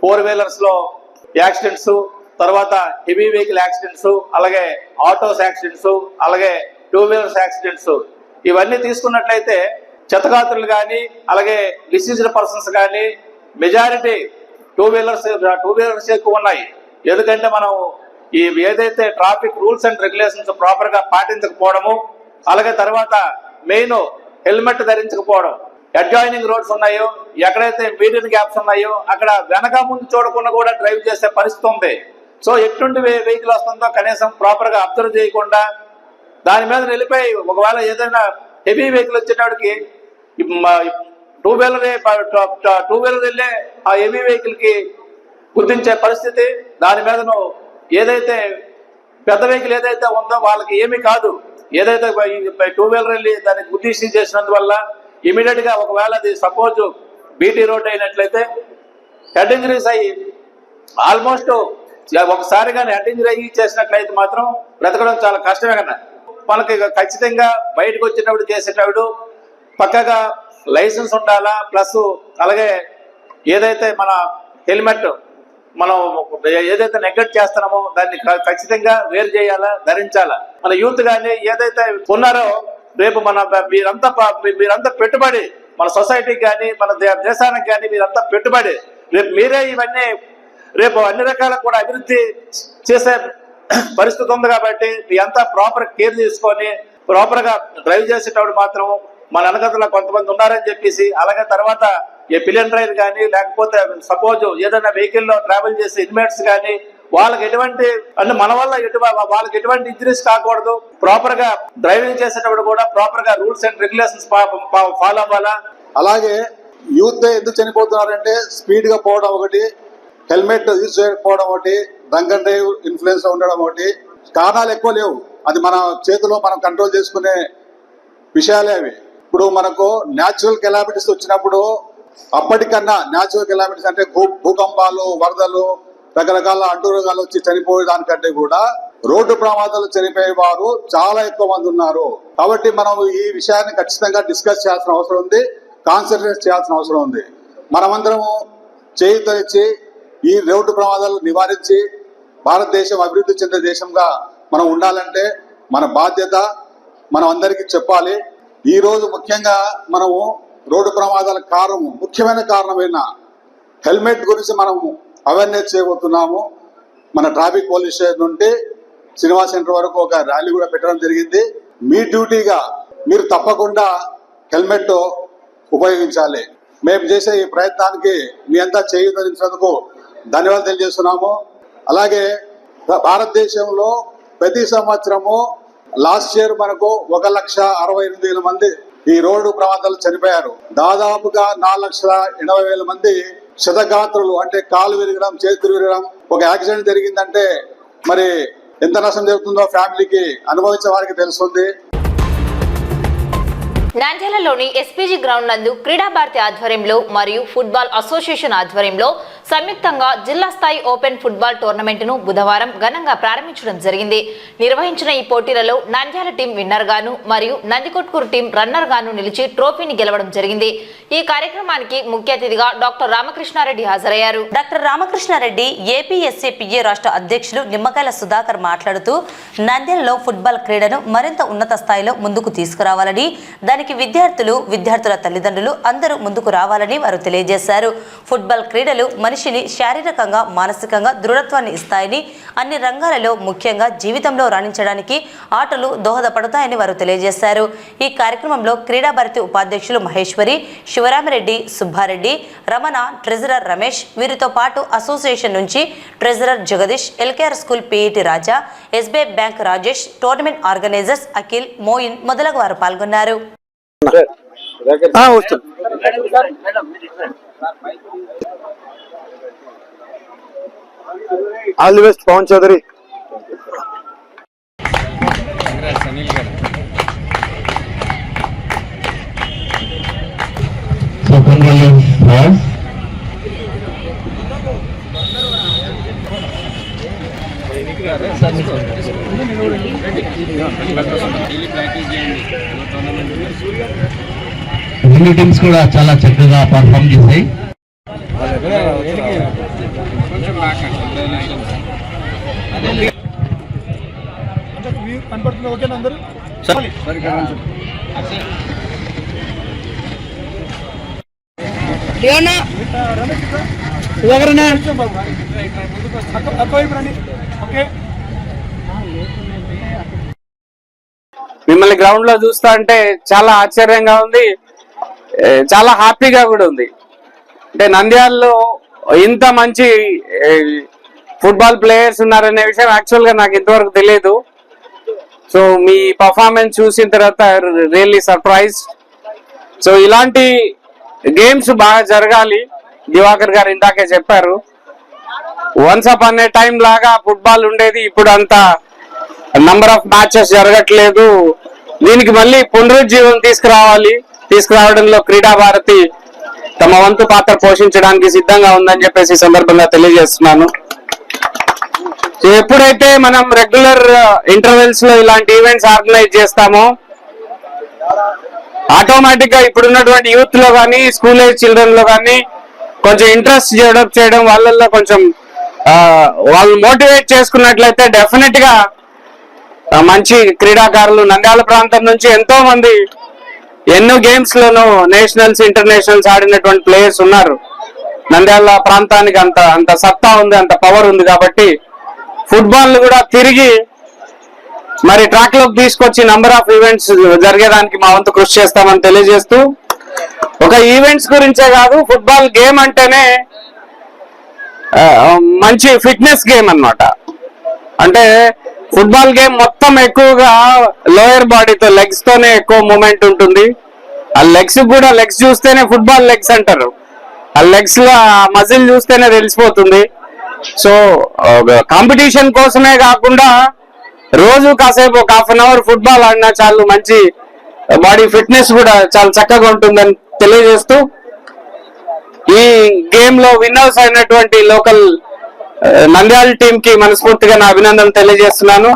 4-వీలర్స్ లో యాక్సిడెంట్స్, తర్వాత హెవీ వెహికల్ యాక్సిడెంట్స్, అలాగే ఆటోస్ యాక్సిడెంట్స్, అలాగే 2-వీలర్స్ యాక్సిడెంట్స్, ఇవన్నీ తీసుకున్నట్లయితే చెత్తగాత్రులు కానీ, అలాగే డిసీజ్డ్ పర్సన్స్ కానీ మెజారిటీ 2-వీలర్స్ ఎక్కువ ఉన్నాయి. ఎందుకంటే మనం ఈ ఏదైతే traffic rules and regulations proper గా పాటించకపోవడము, అలాగే తర్వాత మెయిన్ హెల్మెట్ ధరించకపోవడం, అడ్జాయినింగ్ రోడ్స్ ఉన్నాయో, ఎక్కడైతే మీడియన్ గ్యాప్స్ ఉన్నాయో అక్కడ వెనక ముందు చూడకుండా కూడా డ్రైవ్ చేసే పరిస్థితి ఉంది. సో ఎటువంటి వెహికల్ వస్తుందో కనీసం ప్రాపర్ గా అబ్జర్వ్ చేయకుండా దాని మీద వెళ్ళిపోయి, ఒకవేళ ఏదైనా హెవీ వెహికల్ వచ్చేటప్పటికి 2-వీలర్ వెళ్ళే ఆ హెవీ వెహికల్ కి గుర్తించే పరిస్థితి. దాని మీద ఏదైతే పెద్ద వెహికల్ ఏదైతే ఉందో వాళ్ళకి ఏమీ కాదు. ఏదైతే 2-వీలర్ వెళ్ళి దాన్ని గుర్తించి చేసినందువల్ల ఇమీడియట్ గా ఒకవేళ అది సపోజ్ బీటీ రోడ్ అయినట్లయితే హెడ్ ఇంజరీస్ అయ్యి ఆల్మోస్ట్ ఒకసారి కానీ హెడ్ ఇంజరీ అయ్యి చేసినట్లయితే మాత్రం బ్రతకడం చాలా కష్టమే కదా. మనకి ఖచ్చితంగా బయటకు వచ్చేటప్పుడు చేసేటప్పుడు పక్కగా లైసెన్స్ ఉండాలా, ప్లస్ అలాగే ఏదైతే మన హెల్మెట్ మనం ఏదైతే నెగ్లెక్ట్ చేస్తున్నామో దాన్ని ఖచ్చితంగా వేరు చేయాలా, ధరించాలా. మన యూత్ కానీ ఏదైతే ఉన్నారో రేపు మీరంతా పెట్టుబడి, మన సొసైటీకి కానీ మన దేశానికి కానీ మీరంతా పెట్టుబడి. రేపు మీరే ఇవన్నీ రేపు అన్ని రకాల కూడా అభివృద్ధి చేసే పరిస్థితి ఉంది. కాబట్టి మీ అంతా ప్రాపర్ కేర్ తీసుకొని ప్రాపర్ గా డ్రైవ్ చేసేటప్పుడు మాత్రం మన వెనకతలో కొంతమంది ఉన్నారని చెప్పేసి, అలాగే తర్వాత ఏ పిలియన్ డ్రైవర్ కానీ లేకపోతే సపోజ్ ఏదైనా వెహికల్ లో ట్రావెల్ చేసే ఇన్మేట్స్ కానీ వాళ్ళకి ఎటువంటి అంటే మన వల్ల వాళ్ళకి ఎటువంటి ఇంజరీస్ కాకూడదు. ప్రాపర్ గా డ్రైవింగ్ చేసేటప్పుడు కూడా ప్రాపర్ గా రూల్స్ అండ్ రెగ్యులేషన్స్ ఫాలో అవ్వాలా. అలాగే యూత్ ఎందుకు చనిపోతున్నారంటే స్పీడ్ గా పోవడం ఒకటి, హెల్మెట్ యూజ్ చేయకపోవడం ఒకటి, డ్రంక్ అండ్ డ్రైవ్ ఇన్ఫ్లుయెన్స్ ఉండడం ఒకటి. కారణాలు ఎక్కువ లేవు, అది మన చేతిలో మనం కంట్రోల్ చేసుకునే విషయాలే అవి. ఇప్పుడు మనకు న్యాచురల్ కెలామిటీస్ వచ్చినప్పుడు అప్పటికన్నా న్యాచురల్ కెలామిటీస్ అంటే భూకంపాలు, వరదలు, రకరకాల అంటురోగాలు వచ్చి చనిపోయే దానికంటే కూడా రోడ్డు ప్రమాదాలు చనిపోయే వారు చాలా ఎక్కువ మంది ఉన్నారు. కాబట్టి మనం ఈ విషయాన్ని ఖచ్చితంగా డిస్కస్ చేయాల్సిన అవసరం ఉంది, కాన్సన్ట్రేట్ చేయాల్సిన అవసరం ఉంది. మనమందరము చేయూతనిచ్చి ఈ రోడ్డు ప్రమాదాలు నివారించి భారతదేశం అభివృద్ధి చెందే దేశంగా మనం ఉండాలంటే మన బాధ్యత, మనం అందరికీ చెప్పాలి. ఈ రోజు ముఖ్యంగా మనము రోడ్డు ప్రమాదాల ముఖ్యమైన కారణమైన హెల్మెట్ గురించి మనము అవేర్నెస్ చేయబోతున్నాము. మన ట్రాఫిక్ పోలీస్ స్టేషన్ నుండి సినిమా సెంటర్ వరకు ఒక ర్యాలీ కూడా పెట్టడం జరిగింది. మీ డ్యూటీగా మీరు తప్పకుండా హెల్మెట్ ఉపయోగించాలి. మేము చేసే ఈ ప్రయత్నానికి మీ అంతా చేయూతనిచ్చినందుకు ధన్యవాదాలు తెలియజేస్తున్నాము. అలాగే భారతదేశంలో ప్రతి సంవత్సరము లాస్ట్ ఇయర్ మనకు 1,68,000 మంది ఈ రోడ్డు ప్రమాదాలు చనిపోయారు. దాదాపుగా 4,80,000 మంది క్షతగాత్రులు అంటే కాలు విరగడం, చేతులు విరగడం. ఒక యాక్సిడెంట్ జరిగిందంటే మరి ఎంత నష్టం జరుగుతుందో ఫ్యామిలీకి అనుభవించే వారికి తెలుస్తుంది. నంద్యాలలోని ఎస్పీజీ గ్రౌండ్ నందు క్రీడా భారతి ఆధ్వర్యంలో మరియు ఫుట్బాల్ అసోసియేషన్ ఆధ్వర్యంలో సంయుక్తంగా జిల్లా స్థాయి ఓపెన్ ఫుట్బాల్ టోర్నమెంట్ను బుధవారం ఘనంగా ప్రారంభించడం జరిగింది. నిర్వహించిన ఈ పోటీలలో నంద్యాల టీం విన్నర్ గాను మరియు నందికొట్కూరు టీం రన్నర్ గాను నిలిచి ట్రోఫీని గెలవడం జరిగింది. ఈ కార్యక్రమానికి ముఖ్య అతిథిగా డాక్టర్ రామకృష్ణారెడ్డి హాజరయ్యారు. డాక్టర్ రామకృష్ణారెడ్డి ఏపీఎస్ఏపీఏ రాష్ట్ర అధ్యక్షులు నిమ్మకాయల సుధాకర్ మాట్లాడుతూ నంద్యాలలో ఫుట్బాల్ క్రీడను మరింత ఉన్నత స్థాయిలో ముందుకు తీసుకురావాలని, దానికి విద్యార్థుల తల్లిదండ్రులు అందరూ ముందుకు రావాలని వారు తెలియజేశారు. ఫుట్బాల్ క్రీడలు మనిషిని శారీరకంగా, మానసికంగా దృఢత్వాన్ని ఇస్తాయని, అన్ని రంగాలలో ముఖ్యంగా జీవితంలో రాణించడానికి ఆటలు దోహదపడతాయని వారు తెలియజేశారు. ఈ కార్యక్రమంలో క్రీడా భారతి ఉపాధ్యక్షులు మహేశ్వరి, శివరామిరెడ్డి, సుబ్బారెడ్డి, రమణ, ట్రెజరర్ రమేష్, వీరితో పాటు అసోసియేషన్ నుంచి treasurer Jagadish, LKR school PET Raja, SBI bank Rajesh, tournament organisers Akhil, Moin మొదలగు వారు పాల్గొన్నారు. All the best Pawan Chowdary. రెండు టీమ్స్ కూడా చాలా చక్కగా పర్ఫామ్ చేశాయి. మిమ్మల్ని గ్రౌండ్ లో చూస్తా అంటే చాలా ఆశ్చర్యంగా ఉంది, చాలా హ్యాపీగా కూడా ఉంది. అంటే నంద్యాలలో ఇంత మంచి ఫుట్బాల్ ప్లేయర్స్ ఉన్నారనే విషయం యాక్చువల్ గా నాకు ఇంతవరకు తెలియదు. సో మీ పర్ఫార్మెన్స్ చూసిన తర్వాత రియల్లీ సర్ప్రైజ్. సో ఇలాంటి గేమ్స్ బాగా జరగాలి. దివాకర్ గారు ఇందాకే చెప్పారు, వన్స్ అపాన్ ఏ టైం లాగా ఫుట్బాల్ ఉండేది, ఇప్పుడు అంత నంబర్ ఆఫ్ మ్యాచెస్ జరగట్లేదు. దీనికి మళ్ళీ పునరుజ్జీవం తీసుకురావడంలో క్రీడా భారతి తమ వంతు పాత్ర పోషించడానికి సిద్ధంగా ఉందని చెప్పేసి సందర్భంగా తెలియజేస్తున్నాను. ఎప్పుడైతే మనం రెగ్యులర్ ఇంటర్వెల్స్ లో ఇలాంటి ఈవెంట్స్ ఆర్గనైజ్ చేస్తామో ఆటోమేటిక్ గా ఇప్పుడున్నటువంటి యూత్ లో కానీ, స్కూల్ ఏజ్ చిల్డ్రన్ లో కానీ కొంచెం ఇంట్రెస్ట్ డెవలప్ చేయడం, వాళ్ళల్లో కొంచెం వాళ్ళు మోటివేట్ చేసుకున్నట్లయితే డెఫినెట్ గా మంచి క్రీడాకారులు నంద్యాల ప్రాంతం నుంచి ఎంతో మంది ఎన్నో గేమ్స్ లోనూ నేషనల్స్, ఇంటర్నేషనల్స్ ఆడినటువంటి ప్లేయర్స్ ఉన్నారు. నంద్యాల ప్రాంతానికి అంత సత్తా ఉంది, అంత పవర్ ఉంది. కాబట్టి ఫుట్బాల్ కూడా తిరిగి మరి ట్రాక్ లోకి తీసుకొచ్చి నంబర్ ఆఫ్ ఈవెంట్స్ జరిగేదానికి మా వంతు కృషి చేస్తామని తెలియజేస్తూ, ఒక ఈవెంట్స్ గురించే కాదు, ఫుట్బాల్ గేమ్ అంటేనే మంచి ఫిట్నెస్ గేమ్ అన్నమాట. అంటే ఫుట్బాల్ గేమ్ మొత్తం ఎక్కువగా లోయర్ బాడీతో, లెగ్స్ తోనే ఎక్కువ మూమెంట్ ఉంటుంది. ఆ లెగ్స్ కూడా, లెగ్స్ చూస్తేనే ఫుట్బాల్ లెగ్స్ అంటారు. ఆ లెగ్స్ లో మజిల్ చూస్తేనే తెలిసిపోతుంది. సో కాంపిటీషన్ కోసమే కాకుండా రోజు కాసేపు ఒక ½ అన్ అవర్ ఫుట్బాల్ ఆడినా చాలు, మంచి బాడీ ఫిట్నెస్ కూడా చాలా చక్కగా ఉంటుందని తెలియజేస్తూ, ఈ గేమ్ లో విన్నర్స్ అయినటువంటి లోకల్ నంద్యాల టీం కి మనస్ఫూర్తిగా నా అభినందనలు తెలియజేస్తున్నాను.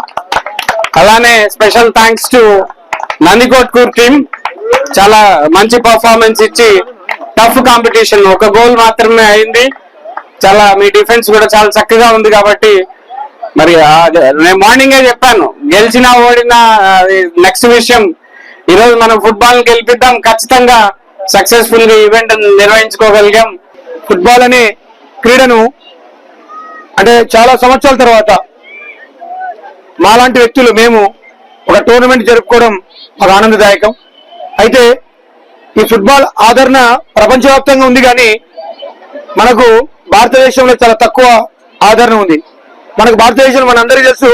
అలానే special thanks to Nandikotkur team, చాలా మంచి పర్ఫార్మెన్స్ ఇచ్చి టఫ్ కాంపిటీషన్, ఒక గోల్ మాత్రమే అయింది. చాలా మీ డిఫెన్స్ కూడా చాలా చక్కగా ఉంది. కాబట్టి మరి నేను మార్నింగే చెప్పాను, గెలిచినా ఓడినా నెక్స్ట్ విషయం. ఈరోజు మనం ఫుట్బాల్ గెలిపిద్దాం, ఖచ్చితంగా సక్సెస్ఫుల్ గా ఈవెంట్ నిర్వహించుకోగలిగాం. ఫుట్బాల్ అనే క్రీడను అంటే చాలా సంవత్సరాల తర్వాత మాలాంటి వ్యక్తులు మేము ఒక టోర్నమెంట్ జరుపుకోవడం మాకు ఆనందదాయకం. అయితే ఈ ఫుట్బాల్ ఆదరణ ప్రపంచవ్యాప్తంగా ఉంది, కానీ మనకు భారతదేశంలో చాలా తక్కువ ఆదరణ ఉంది. మనకు భారతదేశంలో మనందరికీ తెలుసు,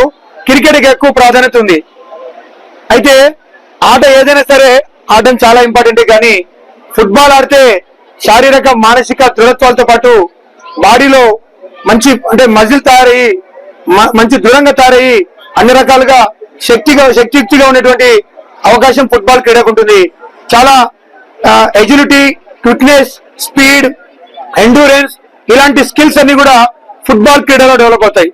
క్రికెట్కి ఎక్కువ ప్రాధాన్యత ఉంది. అయితే ఆట ఏదైనా సరే ఆడడం చాలా ఇంపార్టెంట్, కానీ ఫుట్బాల్ ఆడితే శారీరక మానసిక దృఢత్వాలతో పాటు బాడీలో మంచి అంటే మజిల్ తయారయ్యి మంచి దృఢంగా తయారయ్యి అన్ని రకాలుగా శక్తియుక్తిగా ఉన్నటువంటి అవకాశం ఫుట్బాల్ క్రీడకు ఉంటుంది. చాలా ఎజిలిటీ, క్విక్నెస్, స్పీడ్, ఎండ్యూరెన్స్ ఇలాంటి స్కిల్స్ అన్ని కూడా ఫుట్బాల్ క్రీడలో డెవలప్ అవుతాయి.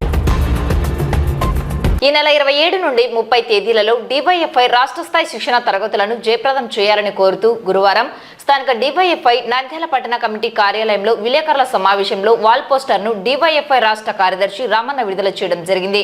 ఈ నెల 27 నుండి 30 తేదీలలో డివైఎఫ్ఐ రాష్ట్ర స్థాయి శిక్షణ తరగతులను జయప్రదం చేయాలని కోరుతూ గురువారం స్థానిక డివైఎఫ్ఐ నంద్యాల పట్టణ కమిటీ కార్యాలయంలో విలేకరుల సమావేశంలో వాల్ పోస్టర్ను డివైఎఫ్ఐ రాష్ట్ర కార్యదర్శి రామన్న విడుదల చేయడం జరిగింది.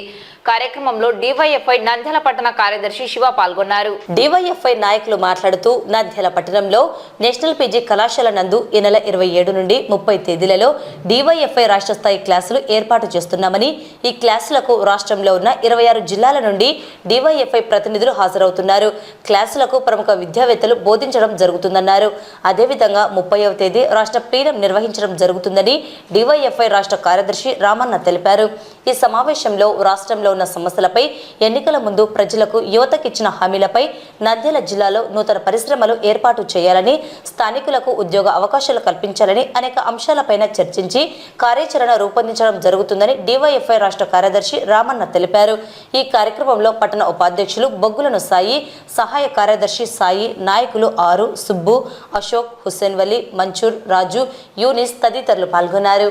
కార్యక్రమంలో డివైఎఫ్ఐ నంద్యాల పట్టణ కార్యదర్శి శివ పాల్గొన్నారు. డివైఎఫ్ఐ నాయకులు మాట్లాడుతూ నంద్యాల పట్టణంలో నేషనల్ పీజీ కళాశాల నందు ఈ నెల 27 నుండి 30 తేదీలలో డివైఎఫ్ఐ రాష్ట్ర స్థాయి క్లాసులు ఏర్పాటు చేస్తున్నామని, ఈ క్లాసులకు రాష్ట్రంలో ఉన్న 26 జిల్లాల నుండి డివైఎఫ్ఐ ప్రతినిధులు హాజరవుతున్నారు. క్లాసులకు ప్రముఖ విద్యావేత్తలు బోధించడం జరుగుతుందన్నారు. అదేవిధంగా 30వ తేదీ రాష్ట్ర ప్లీనం నిర్వహించడం జరుగుతుందని డివైఎఫ్ఐ రాష్ట్ర కార్యదర్శి రామన్న తెలిపారు. ఈ సమావేశంలో రాష్ట్రంలో ఉన్న సమస్యలపై, ఎన్నికల ముందు ప్రజలకు యువతకిచ్చిన హామీలపై, నంద్యాల జిల్లాలో నూతన పరిశ్రమలు ఏర్పాటు చేయాలని, స్థానికులకు ఉద్యోగ అవకాశాలు కల్పించాలని అనేక అంశాలపైన చర్చించి కార్యాచరణ రూపొందించడం జరుగుతుందని డివైఎఫ్ఐ రాష్ట్ర కార్యదర్శి రామన్న తెలిపారు. ఈ కార్యక్రమంలో పట్టణ ఉపాధ్యక్షులు బొగ్గులను సాయి, సహాయ కార్యదర్శి సాయి, నాయకులు ఆరు, సుబ్బు, అశోక్, హుస్సేన్ వలి, మంచూర్, రాజు, యూనిస్ తదితరులు పాల్గొన్నారు.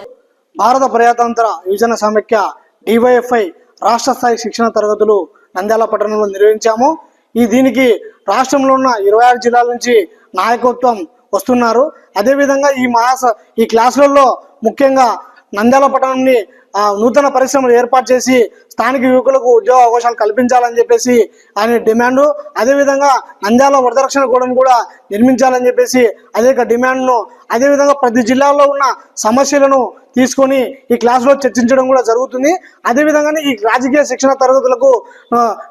భారత ప్రజాతంత్ర యువజన సమైక్య డివైఎఫ్ఐ రాష్ట్ర స్థాయి శిక్షణ తరగతులు నంద్యాల పట్టణంలో నిర్వహించాము. దీనికి రాష్ట్రంలో ఉన్న 26 జిల్లాల నుంచి నాయకత్వం వస్తున్నారు. అదేవిధంగా ఈ క్లాసులలో ముఖ్యంగా నంద్యాల పట్టణాన్ని నూతన పరిశ్రమలు ఏర్పాటు చేసి స్థానిక యువకులకు ఉద్యోగ అవకాశాలు కల్పించాలని చెప్పేసి ఆయన డిమాండ్. అదేవిధంగా నంద్యాల వరదరక్షణ గోడను కూడా నిర్మించాలని చెప్పేసి అదే డిమాండ్ను, అదేవిధంగా ప్రతి జిల్లాలో ఉన్న సమస్యలను తీసుకొని ఈ క్లాసులో చర్చించడం కూడా జరుగుతుంది. అదేవిధంగానే ఈ రాజకీయ శిక్షణ తరగతులకు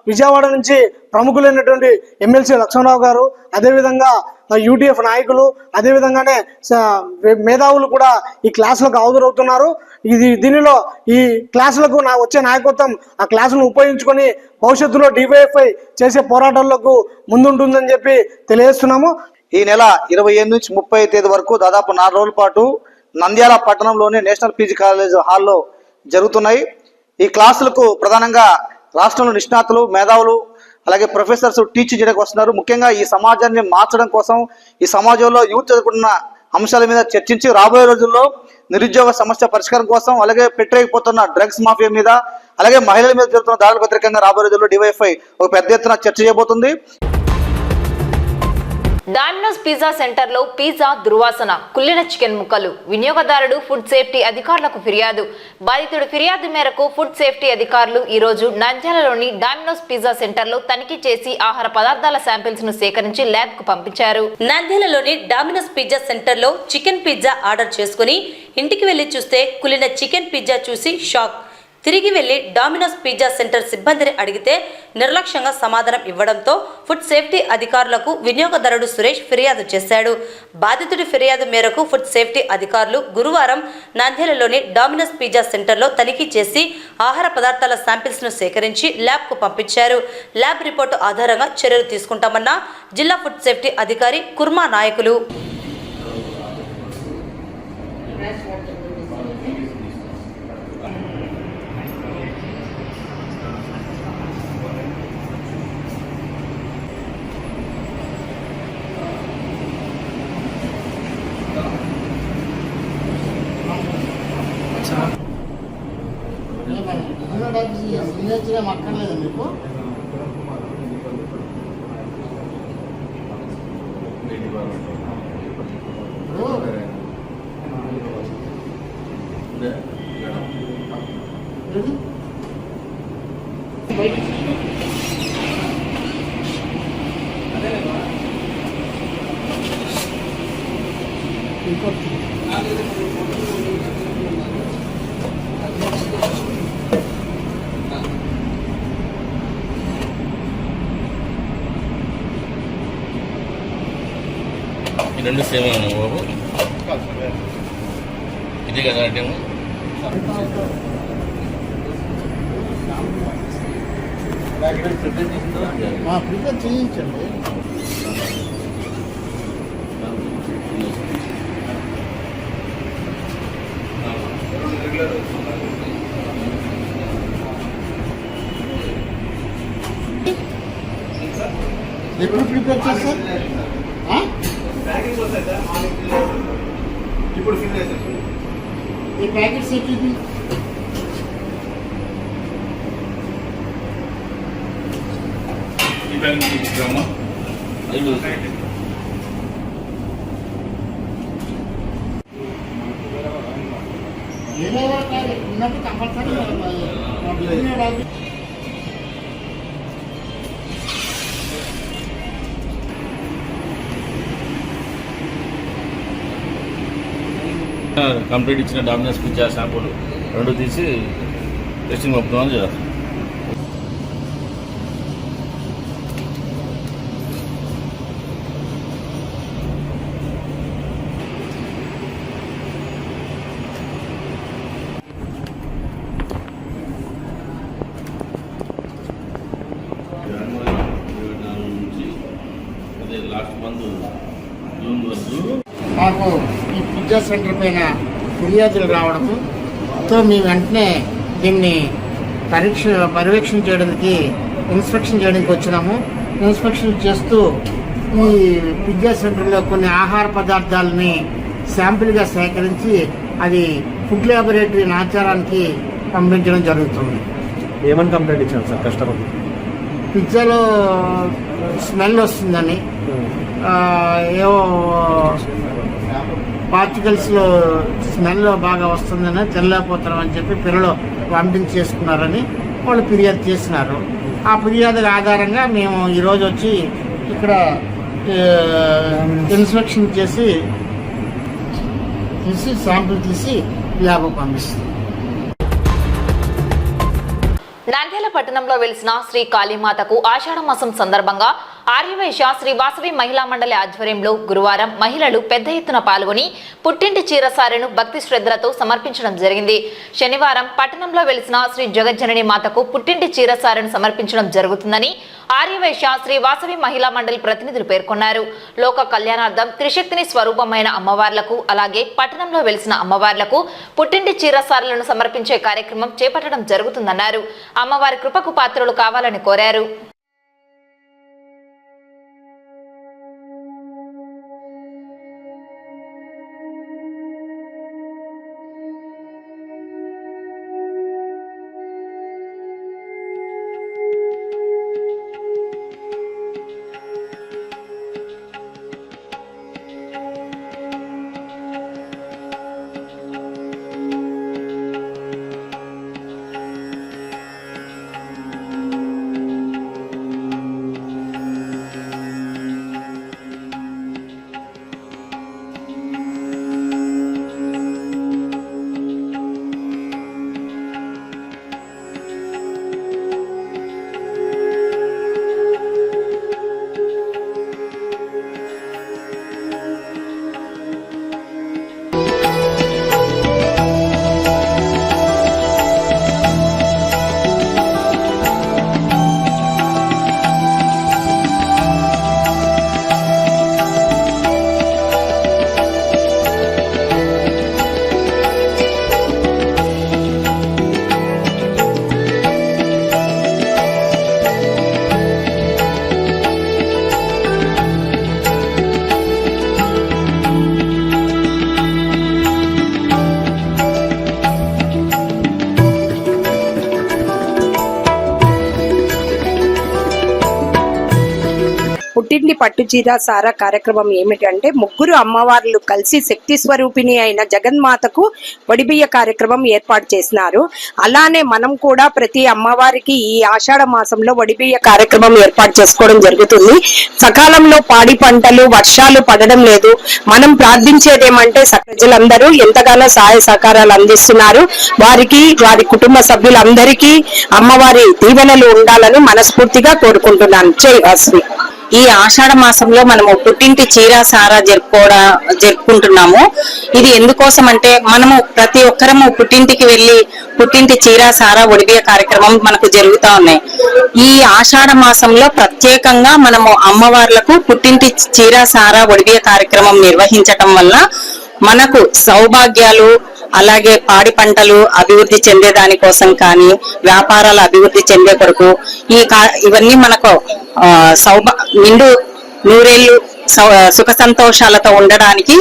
విజయవాడ నుంచి ప్రముఖులైనటువంటి ఎమ్మెల్సీ లక్ష్మణరావు గారు, అదేవిధంగా యూటీఎఫ్ నాయకులు, అదేవిధంగానే మేధావులు కూడా ఈ క్లాసులకు హాజరవుతున్నారు. దీనిలో ఈ క్లాసులకు వచ్చే నాయకత్వం ఆ క్లాసులను ఉపయోగించుకొని భవిష్యత్తులో డివైఎఫ్ఐ చేసే పోరాటాలకు ముందుంటుందని చెప్పి తెలియజేస్తున్నాము. ఈ నెల 27 నుంచి 30 తేదీ వరకు దాదాపు 4 రోజుల పాటు నంద్యాల పట్టణంలోని నేషనల్ పీజీ కాలేజ్ హాల్లో జరుగుతున్నాయి. ఈ క్లాసులకు ప్రధానంగా రాష్ట్రంలో నిష్ణాతులు, మేధావులు, అలాగే ప్రొఫెసర్స్ టీచ్ చేయడానికి వస్తున్నారు. ముఖ్యంగా ఈ సమాజాన్ని మార్చడం కోసం, ఈ సమాజంలో యూత్ ఎదుర్కొన్న అంశాల మీద చర్చించి రాబోయే రోజుల్లో నిరుద్యోగ సమస్య పరిష్కారం కోసం, అలాగే పెట్టలేకపోతున్న డ్రగ్స్ మాఫియా మీద, అలాగే మహిళల మీద జరుగుతున్న దాడులకు వ్యతిరేకంగా రాబోయే రోజుల్లో డివైఎఫ్ఐ ఒక పెద్ద ఎత్తున చర్చ చేయబోతుంది. డామినోస్ పిజ్జా సెంటర్లో పిజ్జా దుర్వాసన, కుళ్ళిన చికెన్ ముక్కలు. వినియోగదారుడు ఫుడ్ సేఫ్టీ అధికారులకు ఫిర్యాదు. బాధితుడు ఫిర్యాదు మేరకు ఫుడ్ సేఫ్టీ అధికారులు ఈ రోజు నంద్యాలలోని డామినోస్ పిజ్జా సెంటర్లో తనిఖీ చేసి ఆహార పదార్థాల శాంపిల్స్ ను సేకరించి ల్యాబ్ కు పంపించారు. నంద్యాలలోని డామినోస్ పిజ్జా సెంటర్లో చికెన్ పిజ్జా ఆర్డర్ చేసుకుని ఇంటికి వెళ్లి చూస్తే కుళ్ళిన చికెన్ పిజ్జా చూసి షాక్. తిరిగి వెళ్లి డామినోస్ పిజ్జా సెంటర్ సిబ్బందిని అడిగితే నిర్లక్ష్యంగా సమాధానం ఇవ్వడంతో ఫుడ్ సేఫ్టీ అధికారులకు వినియోగదారుడు సురేష్ ఫిర్యాదు చేశాడు. బాధితుడి ఫిర్యాదు మేరకు ఫుడ్ సేఫ్టీ అధికారులు గురువారం నంద్యాలలోని డామినోస్ పిజ్జా సెంటర్లో తనిఖీ చేసి ఆహార పదార్థాల శాంపిల్స్ను సేకరించి ల్యాబ్కు పంపించారు. ల్యాబ్ రిపోర్టు ఆధారంగా చర్యలు తీసుకుంటామన్న జిల్లా ఫుడ్ సేఫ్టీ అధికారి కుర్మా నాయకులు. అక్కర్లేదు మీకు ఈ రెండు సేమ్ బాబు, ఇది కదా ఐటమ్. ప్రిపేర్ చేయించండి. ఎప్పుడు ప్రిపేర్ చేస్తారు? ఇప్పుడు ఈ ప్యాకెట్స్ ఎట్టింది? ఏదో ఉన్నప్పుడు కంపల్సరీ కంప్లీట్ ఇచ్చిన డామినోస్ పిజ్జా శాంపుల్ రెండు తీసి టెస్టింగ్ పంపుతామని చేయాలి. లాస్ట్ మంత్ జూన్ వరకు మాకు ఈ పిజ్జా సెంటర్ పైన ఫిర్యాదులు రావడంతో మేము వెంటనే దీన్ని పర్యవేక్షణ చేయడానికి ఇన్స్పెక్షన్ చేయడానికి వచ్చినాము. ఇన్స్పెక్షన్ చేస్తూ ఈ పిజ్జా సెంటర్లో కొన్ని ఆహార పదార్థాలని శాంపిల్గా సేకరించి అది ఫుడ్ ల్యాబొరేటరీ నాచారానికి పంపించడం జరుగుతుంది. ఏమని కంప్లైంట్ ఇచ్చాను సార్ కస్టమర్? పిజ్జాలో స్మెల్ వస్తుందని, ఏవో పార్టికల్స్లో స్మెల్ బాగా వస్తుందని తెల్లపోతాం అని చెప్పి పిల్లలు వామిటింగ్ చేసుకున్నారని వాళ్ళు ఫిర్యాదు చేసినారు. ఆ ఫిర్యాదుల ఆధారంగా మేము ఈరోజు వచ్చి ఇక్కడ ఇన్స్పెక్షన్ చేసి శాంపుల్ తీసి ల్యాబ్కు పంపిస్తాం. నంద్యాల పట్టణంలో వెలిసిన శ్రీ కాళీమాతకు ఆషాఢ మాసం సందర్భంగా ఆర్యవైశ్య శ్రీ వాసవి మహిళా మండలి ఆధ్వర్యంలో గురువారం మహిళలు పెద్ద ఎత్తున పాల్గొని పుట్టింటి చీరసారెను భక్తి శ్రద్ధలతో సమర్పించడం జరిగింది. శనివారం పట్టణంలో వెలిసిన శ్రీ జగజ్జనని మాతకు పుట్టింటి చీరసారెను సమర్పించడం జరుగుతుందని ఆర్యవైశ్య శ్రీ వాసవి మహిళా మండలి ప్రతినిధులు పేర్కొన్నారు. లోక కళ్యాణార్థం త్రిశక్తిని స్వరూపమైన అమ్మవార్లకు అలాగే పట్టణంలో వెలిసిన అమ్మవార్లకు పుట్టింటి చీరసారెలను సమర్పించే కార్యక్రమం చేపట్టడం జరుగుతుందన్నారు. అమ్మవారి కృపకు పాత్రలు కావాలని కోరారు. పట్టుచీర సారా కార్యక్రమం ఏమిటంటే ముగ్గురు అమ్మవార్లు కలిసి శక్తి స్వరూపిణి అయిన జగన్మాతకు వడిబియ్య కార్యక్రమం ఏర్పాటు చేసినారు. అలానే మనం కూడా ప్రతి అమ్మవారికి ఈ ఆషాఢ మాసంలో వడిబియ్య కార్యక్రమం ఏర్పాటు చేసుకోవడం జరుగుతుంది. సకాలంలో పాడి పంటలు వర్షాలు పడడం లేదు. మనం ప్రార్థించేదేమంటే ప్రజలందరూ ఎంతగానో సహాయ సహకారాలు అందిస్తున్నారు. వారికి వారి కుటుంబ సభ్యులందరికీ అమ్మవారి దీవెనలు ఉండాలని మనస్ఫూర్తిగా కోరుకుంటున్నాను. జై వాసవి. ఈ ఆషాఢ మాసంలో మనము పుట్టింటి చీర సారా జరుపుకుంటున్నాము. ఇది ఎందుకోసం అంటే మనము ప్రతి ఒక్కరము పుట్టింటికి వెళ్లి పుట్టింటి చీర సారా ఒడిబియ్య కార్యక్రమం మనకు జరుగుతూ ఉన్నాయి. ఈ ఆషాఢ మాసంలో ప్రత్యేకంగా మనము అమ్మవార్లకు పుట్టింటి చీర సారా ఒడిబియ్య కార్యక్రమం నిర్వహించటం వల్ల మనకు సౌభాగ్యాలు, అలాగే పాడి పంటలు అభివృద్ధి చెందే దానికోసం కానీ వ్యాపారాల అభివృద్ధి చెందే కొరకు ఇవన్నీ మనకు నిండు నూరేళ్లు సుఖ సంతోషాలతో ఉండడానికి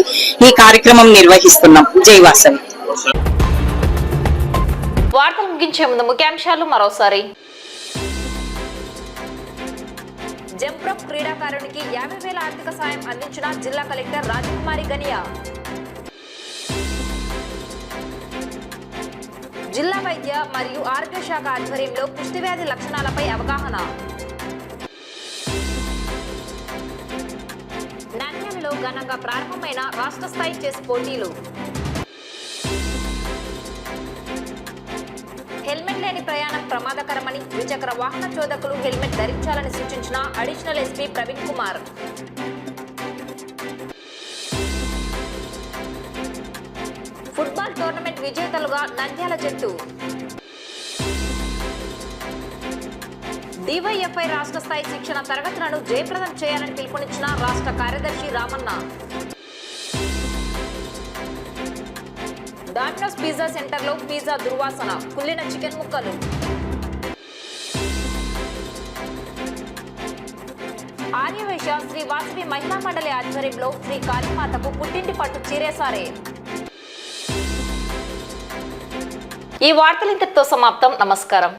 ఈ కార్యక్రమం నిర్వహిస్తున్నాం. జై వాసవి. వార్తలు ముగించే ముందు ముఖ్యాంశాలు మరోసారి. జంప్రోప్ క్రీడాకారునికి 50,000 ఆర్థిక సాయం అందించిన జిల్లా కలెక్టర్ రాజకుమారి గనియా. జిల్లా వైద్య మరియు ఆరోగ్య శాఖ ఆధ్వర్యంలో కుష్ఠవ్యాధి లక్షణాలపై అవగాహన. నంద్యాలలో ఘనంగా ప్రారంభమైన రాష్ట్ర స్థాయి చెస్ పోటీలు. హెల్మెట్ లేని ప్రయాణం ప్రమాదకరమని ద్విచక్ర వాహన చోదకులు హెల్మెట్ ధరించాలని సూచించిన additional SP Praveen Kumar. Football tournament విజేతలుగా నంద్యాల జట్టు. డివైఎఫ్ఐ రాష్ట్ర స్థాయి శిక్షణ తరగతులను జయప్రదం చేయాలని పిలుపునిచ్చిన రాష్ట్ర కార్యదర్శి రామన్న. డామినోస్ పిజ్జా సెంటర్లో పిజ్జా దుర్వాసన, కుళ్ళిన చికెన్ ముక్కలు. ఆర్యవేశ శ్రీ వాసవి మహిళా మండలి ఆధ్వర్యంలో శ్రీ కాళీమాతకు పుట్టింటి పట్టు చీరేసారే. ఈ వార్తలు ఇంతటితో సమాప్తం. నమస్కారం.